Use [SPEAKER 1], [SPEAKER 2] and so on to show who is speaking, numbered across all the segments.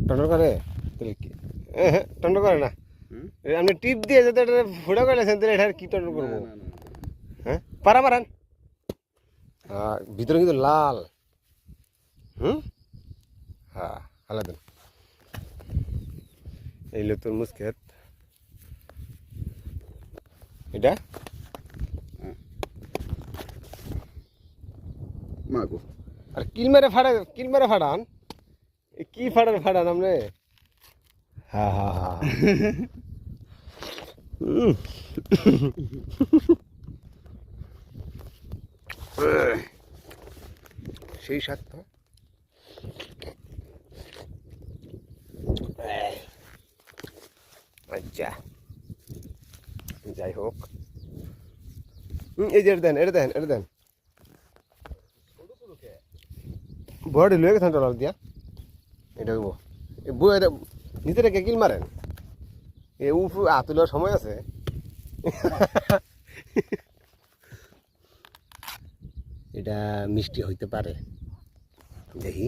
[SPEAKER 1] টন্ডর করে তাহলে কি টন্ডর করে না আপনি টিপ দিয়ে যদি এটা ফুটা করে তাহলে এটা কি টন্ডর করবো হ্যাঁ পারা মারান ভিতরে কিন্তু লাল হ্যাঁ আলাদা এই লো তরমুজ ক্ষেত এটা
[SPEAKER 2] মাগো
[SPEAKER 1] আর কিল মেরে ফাড়ান কি ফাড়ান আপনি হ্যাঁ হ্যাঁ হ্যাঁ সেই স্বাদ তো আচ্ছা যাই হোক এই যে এটা দেন বড় লয়ে গেছেন টলার দিয়া এটা বই নিচে রেখে কিল মারেন এ উফ আতুলার সময় আছে এটা মিষ্টি হইতে পারে দেখি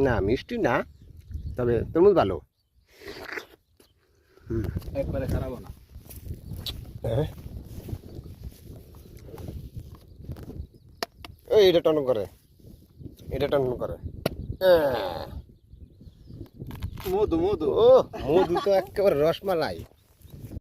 [SPEAKER 1] না মিষ্টি না তবে তরমুজ ভালো
[SPEAKER 2] একবারে খারাপ না
[SPEAKER 1] এটা টন করে
[SPEAKER 2] মধু
[SPEAKER 1] ও মধু তো একেবারে রসমালাই